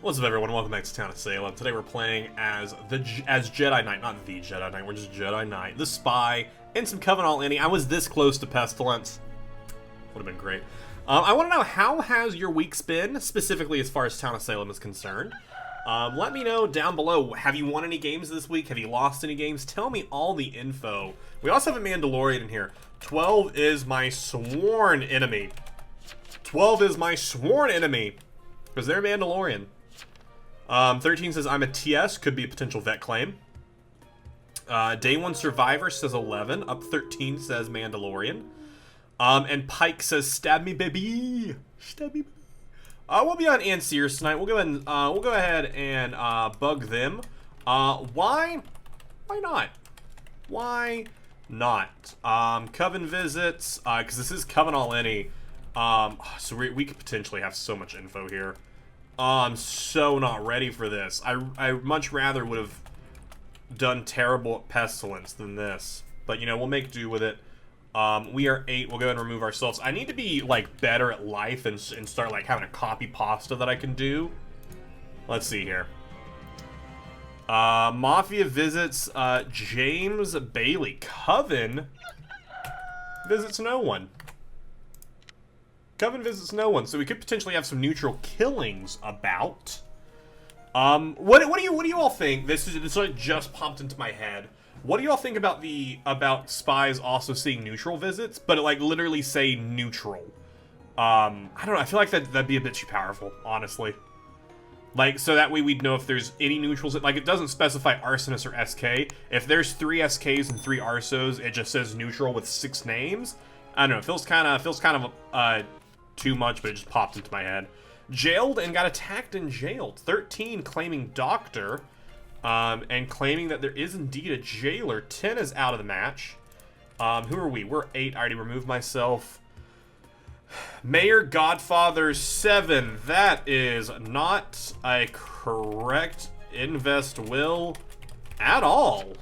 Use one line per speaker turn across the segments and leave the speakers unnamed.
What's up, everyone? Welcome back to Town of Salem. Today we're playing as Jedi Knight, not the Jedi Knight. We're just Jedi Knight, the Spy, and some Coven all any. I was this close to Pestilence. Would have been great. I want to know, how has your weeks been, specifically as far as Town of Salem is concerned? Let me know down below. Have you won any games this week? Have you lost any games? Tell me all the info. We also have a Mandalorian in here. 12 is my sworn enemy. 12 is my sworn enemy. Because they're Mandalorian. 13 says I'm a TS, could be a potential vet claim. Day 1 Survivor says 11. Up 13 says Mandalorian. And Pike says stab me, baby. Stab me, baby. We'll be on Sears tonight. We'll go ahead and bug them. Why? Why not? Why not? Coven visits, because this is Coven all any. So we could potentially have so much info here. I'm so not ready for this. I much rather would have done terrible at Pestilence than this. But, you know, we'll make do with it. We are 8. We'll go ahead and remove ourselves. I need to be, like, better at life and start, like, having a copy pasta that I can do. Let's see here. Mafia visits James Bailey. Coven visits no one. Coven visits no one, so we could potentially have some neutral killings about. What do you all think? This just popped into my head. What do you all think about spies also seeing neutral visits, but like literally say neutral? I don't know. I feel like that'd be a bit too powerful, honestly. Like, so that way we'd know if there's any neutrals. Like, it doesn't specify Arsonist or SK. If there's 3 SKs and 3 Arsos, it just says neutral with 6 names. I don't know. It feels kind of too much, but it just popped into my head. Jailed and got attacked and jailed. 13 claiming Doctor, and claiming that there is indeed a jailer. 10 is out of the match. Who are we? We're 8. I already removed myself. Mayor Godfather 7. That is not a correct invest will at all.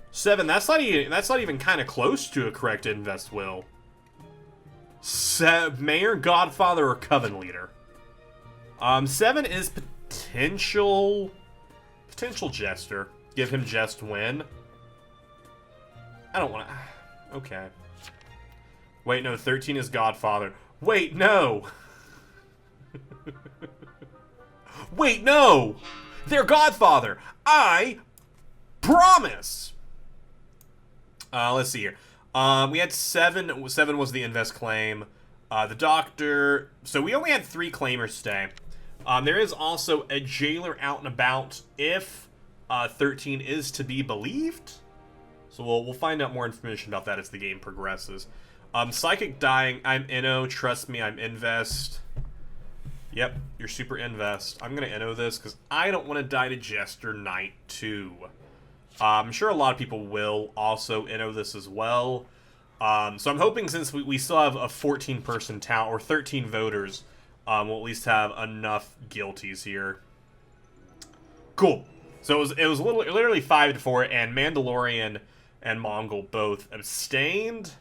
7. That's not even kind of close to a correct invest will. Mayor, Godfather, or Coven leader. 7 is potential Jester. Give him Jest win. I don't want to. Okay. Wait, no. 13 is Godfather. Wait, no. Wait, no. They're Godfather. I promise. Let's see here. We had 7. 7 was the invest claim. The Doctor. So we only had 3 claimers today. There is also a jailer out and about if 13 is to be believed. So we'll find out more information about that as the game progresses. Psychic dying. I'm Inno. Trust me, I'm invest. Yep, you're super invest. I'm going to Inno this because I don't want to die to Jester Knight 2. I'm sure a lot of people will also Inno this as well. So I'm hoping, since we still have a 14-person town, or 13 voters, we'll at least have enough guilties here. Cool. So it was literally 5-4, and Mandalorian and Mongol both abstained.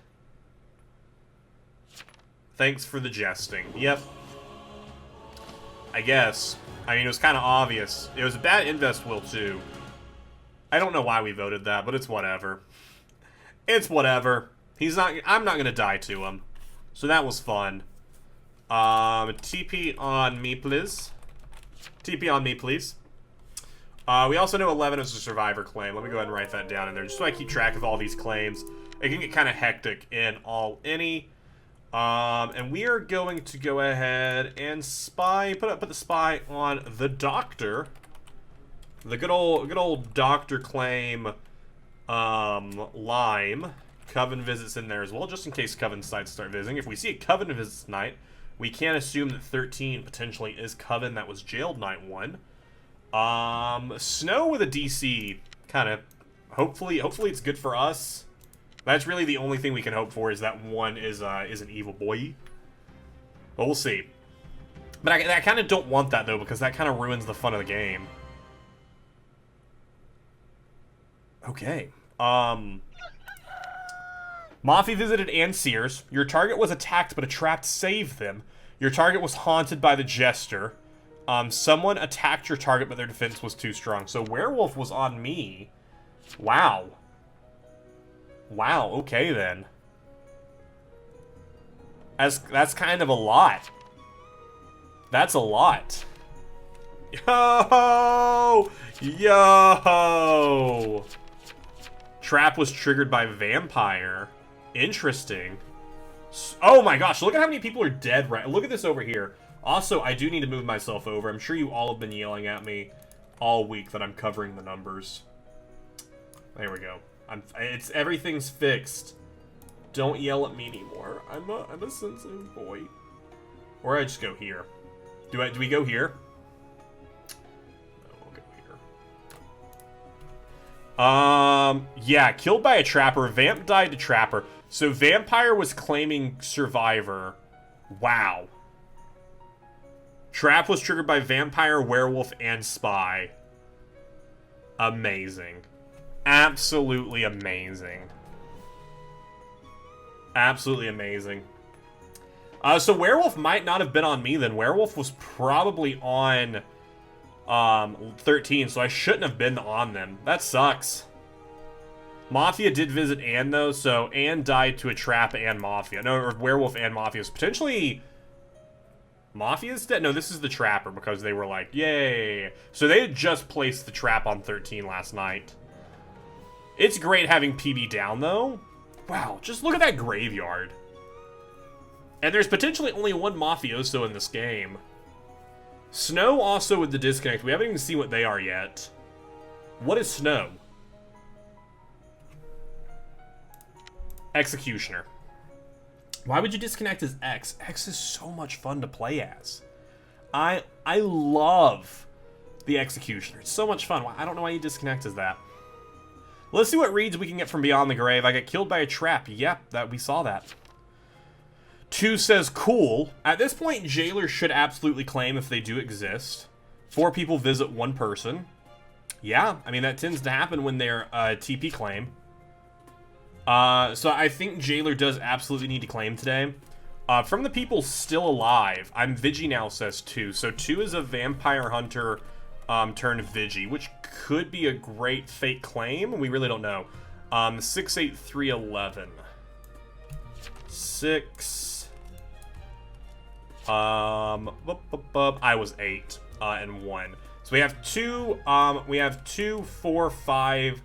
Thanks for the jesting. Yep. I guess. I mean, it was kind of obvious. It was a bad invest will, too. I don't know why we voted that, but it's whatever. It's whatever. I'm not gonna die to him. So that was fun. TP on me, please. TP on me, please. We also know 11 is a survivor claim. Let me go ahead and write that down in there, just so I keep track of all these claims. It can get kind of hectic in all any. And we are going to go ahead and put the spy on the Doctor. The good old Doctor claim, Lime. Coven visits in there as well, just in case Coven sites start visiting. If we see a Coven visits tonight, we can assume that 13 potentially is Coven that was jailed night 1. Snow with a DC, kind of, hopefully it's good for us. That's really the only thing we can hope for, is that 1 is an evil boy. But we'll see. But I kind of don't want that, though, because that kind of ruins the fun of the game. Okay. Mafia visited Sears. Your target was attacked, but a trap saved them. Your target was haunted by the Jester. Someone attacked your target, but their defense was too strong. So werewolf was on me. Wow. Wow, okay then. That's kind of a lot. That's a lot. Yo! Yo! Trap was triggered by vampire. Interesting. Oh my gosh, look at how many people are dead right. Look at this over here. Also, I do need to move myself over. I'm sure you all have been yelling at me all week that I'm covering the numbers. There we go. Everything's fixed. Don't yell at me anymore. I'm a sensitive boy. Or I just go here. Do we go here? No, we'll go here. Yeah, killed by a trapper. Vamp died to trapper. So vampire was claiming survivor. Wow. Trap was triggered by vampire, werewolf, and spy. Amazing. Absolutely amazing. Absolutely amazing. So werewolf might not have been on me then. Werewolf was probably on 13, so I shouldn't have been on them. That sucks. Mafia did visit Anne, though, so Anne died to a trap and Mafia. No, or werewolf and Mafia. So potentially... Mafia's dead? No, this is the trapper, because they were like, yay. So they had just placed the trap on 13 last night. It's great having PB down, though. Wow, just look at that graveyard. And there's potentially only one Mafioso in this game. Snow also with the disconnect. We haven't even seen what they are yet. What is Snow? Executioner. Why would you disconnect as X? X is so much fun to play as. I love the Executioner. It's so much fun. I don't know why you disconnect as that. Let's see what reads we can get from Beyond the Grave. I got killed by a trap. Yep, we saw that. 2 says, cool. At this point, jailers should absolutely claim if they do exist. 4 people visit 1 person. Yeah, I mean, that tends to happen when they're TP claim. So I think jailer does absolutely need to claim today. From the people still alive, I'm Vigi now, says 2. So 2 is a vampire hunter turned Vigi, which could be a great fake claim. We really don't know. 68311. 6. I was 8 and 1. So we have 2, 4, 5,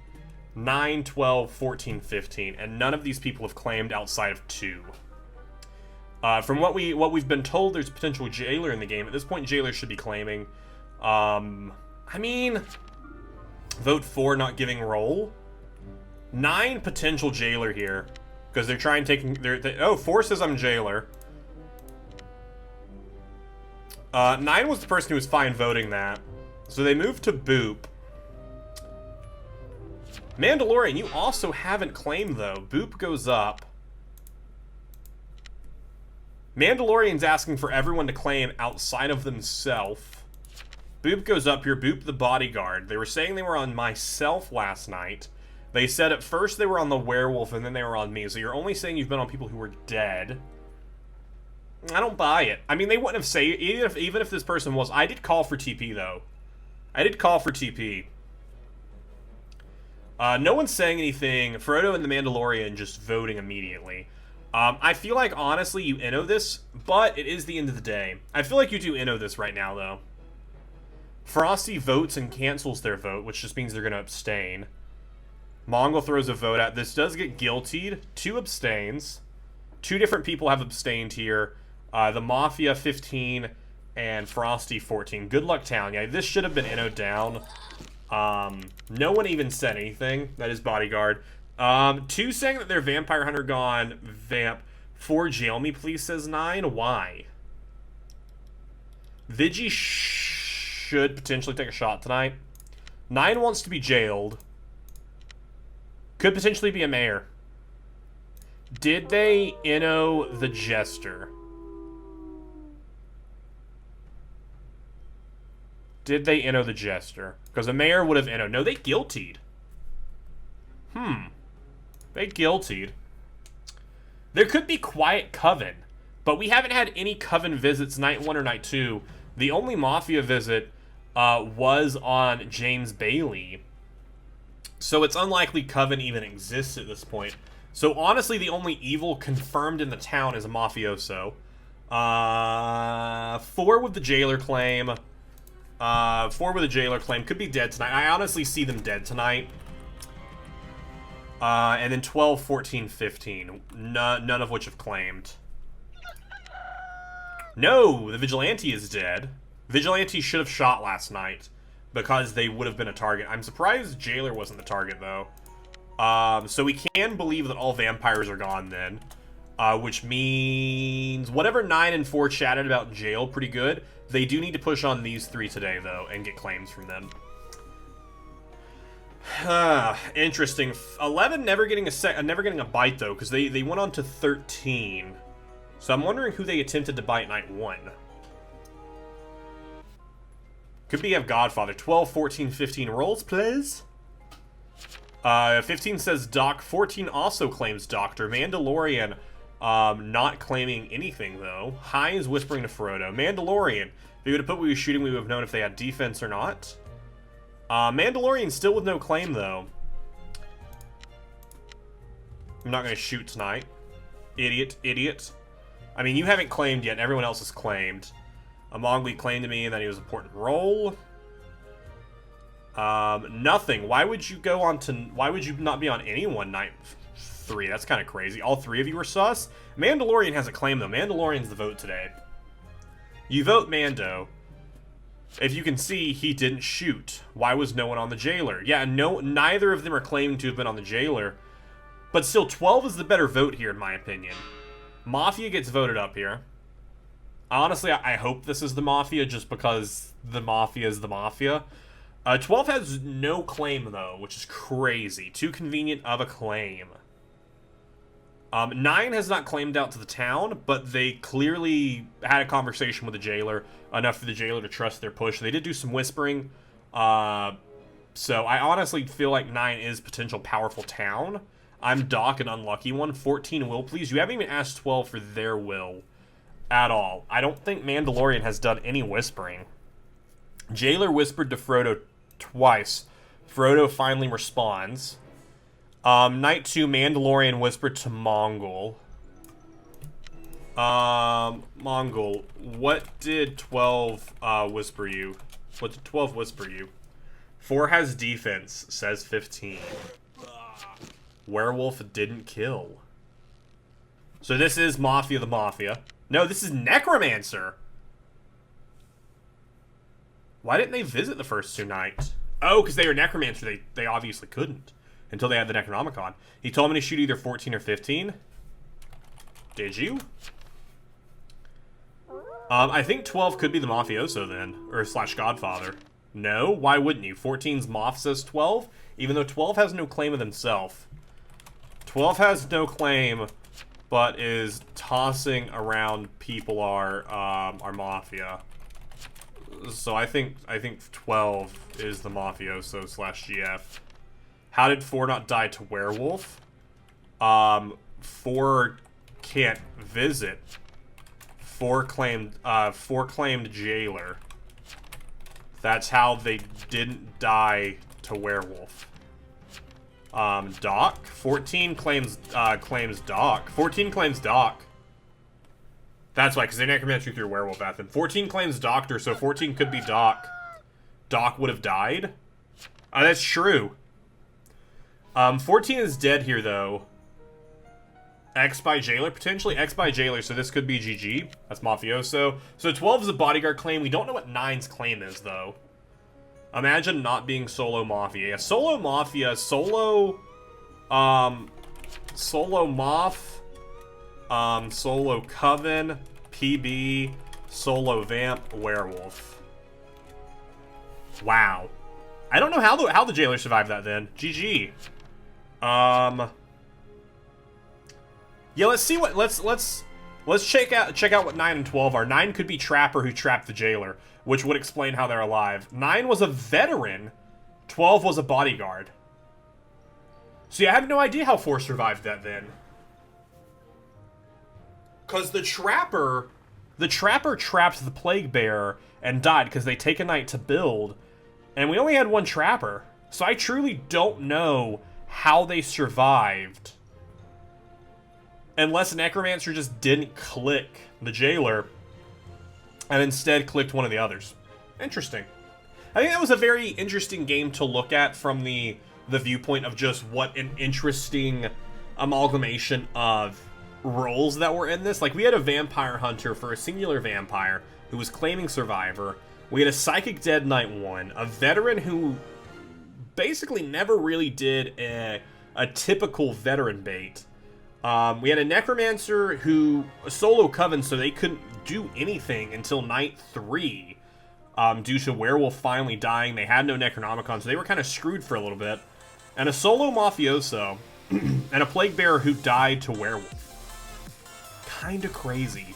9, 12, 14, 15, and none of these people have claimed outside of 2. From what we've been told, there's a potential jailer in the game. At this point, jailer should be claiming. I mean, vote 4, not giving roll. 9 potential jailer here, because they're trying taking oh, 4 says I'm jailer. 9 was the person who was fine voting that, so they moved to Boop. Mandalorian, you also haven't claimed, though. Boop goes up. Mandalorian's asking for everyone to claim outside of themselves. Boop goes up here. Boop the bodyguard. They were saying they were on myself last night. They said at first they were on the werewolf, and then they were on me. So you're only saying you've been on people who were dead. I don't buy it. I mean, they wouldn't have said, even if this person was... I did call for TP, though. I did call for TP. No one's saying anything. Frodo and the Mandalorian just voting immediately. I feel like, honestly, you inno this, but it is the end of the day. I feel like you do inno this right now, though. Frosty votes and cancels their vote, which just means they're going to abstain. Mongol throws a vote out. This does get guiltied. 2 abstains. 2 different people have abstained here. The Mafia 15 and Frosty 14. Good luck, Town. Yeah, this should have been innoed down. No one even said anything. That is bodyguard. 2 saying that they're vampire hunter gone. Vamp. 4 jail me, please, says 9. Why? Vigi should potentially take a shot tonight. 9 wants to be jailed. Could potentially be a mayor. Did they inno the jester? Did they inno the jester? Because the mayor would have inno. No, they guiltied. They guiltied. There could be quiet coven, but we haven't had any coven visits night 1 or night 2. The only Mafia visit was on James Bailey. So it's unlikely Coven even exists at this point. So honestly, the only evil confirmed in the town is a Mafioso. 4 with the Jailer claim. 4 with the Jailer claim. Could be dead tonight. I honestly see them dead tonight. And then 12, 14, 15. None of which have claimed. No, the Vigilante is dead. Vigilante should have shot last night because they would have been a target. I'm surprised Jailer wasn't the target, though. So we can believe that all vampires are gone then. Which means whatever 9 and 4 chatted about jail pretty good. They do need to push on these 3 today, though, and get claims from them. Interesting. 11 never getting a bite, though, because they went on to 13. So I'm wondering who they attempted to bite night 1. Could be have Godfather. 12, 14, 15 rolls, please. 15 says Doc. 14 also claims Doctor. Mandalorian, not claiming anything, though. High is whispering to Frodo. Mandalorian. If you would have put what he was shooting, we would have known if they had defense or not. Mandalorian still with no claim, though. I'm not going to shoot tonight. Idiot, idiot. I mean, you haven't claimed yet. Everyone else has claimed. Amongli claimed to me that he was an important role. Nothing. Why would you go on to... Why would you not be on anyone night 3? That's kind of crazy. All 3 of you were sus? Mandalorian has a claim, though. Mandalorian's the vote today. You vote Mando. If you can see, he didn't shoot. Why was no one on the Jailer? Yeah, neither of them are claiming to have been on the Jailer. But still, 12 is the better vote here, in my opinion. Mafia gets voted up here. Honestly, I hope this is the Mafia, just because the Mafia is the Mafia. 12 has no claim, though, which is crazy. Too convenient of a claim. 9 has not claimed out to the town, but they clearly had a conversation with the Jailer, enough for the Jailer to trust their push. They did do some whispering, so I honestly feel like 9 is potential powerful town. I'm Doc, an unlucky one. 14 will, please. You haven't even asked 12 for their will at all. I don't think Mandalorian has done any whispering. Jailer whispered to Frodo twice. Frodo finally responds. Night 2, Mandalorian whispered to Mongol. Mongol, what did 12 whisper you? What did 12 whisper you? 4 has defense, says 15. Werewolf didn't kill. So this is Mafia the Mafia. No, this is Necromancer. Why didn't they visit the first 2 nights? Oh, because they were Necromancer. They obviously couldn't. Until they had the Necronomicon. He told me to shoot either 14 or 15. Did you? I think 12 could be the Mafioso then. Or / Godfather. No? Why wouldn't you? 14's Moth says 12. Even though 12 has no claim of himself. 12 has no claim, but is tossing around people are Mafia. So I think 12 is the Mafioso / GF. How did 4 not die to Werewolf? 4 can't visit. 4 claimed Jailer. That's how they didn't die to Werewolf. Doc? 14 claims Doc. 14 claims Doc. That's why, because they necromancy through Werewolf Athen. 14 claims Doctor, so 14 could be Doc. Doc would have died? That's true. 14 is dead here, though. X by Jailer, potentially. X by Jailer, so this could be GG. That's Mafioso. So 12 is a bodyguard claim. We don't know what 9's claim is, though. Imagine not being solo Mafia. Yeah, solo Mafia, solo Moth, solo Coven, PB, solo Vamp, Werewolf. Wow. I don't know how the Jailer survived that then. GG. Yeah, let's see what let's check out what 9 and 12 are. 9 could be Trapper who trapped the Jailer, which would explain how they're alive. 9 was a veteran. 12 was a bodyguard. See, I have no idea how 4 survived that then. Cause the Trapper trapped the Plague Bearer and died because they take a night to build, and we only had one trapper. So I truly don't know how they survived. Unless Necromancer just didn't click the Jailer and instead clicked one of the others. Interesting. I think that was a very interesting game to look at from the viewpoint of just what an interesting amalgamation of roles that were in this. Like, we had a vampire hunter for a singular vampire who was claiming survivor. We had a psychic dead knight 1, a veteran who basically never really did a typical veteran bait. We had a necromancer who, a solo coven, so they couldn't do anything until night 3. Due to werewolf finally dying, they had no Necronomicon, so they were kind of screwed for a little bit. And a solo mafioso, and a plague bearer who died to werewolf. Kinda crazy.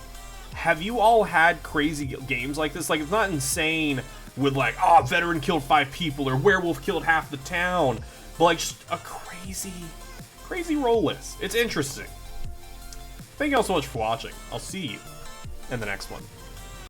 Have you all had crazy games like this? Like, it's not insane with like, oh, veteran killed 5 people, or werewolf killed half the town. But like, just a crazy roll list. It's interesting. Thank you all so much for watching. I'll see you in the next one.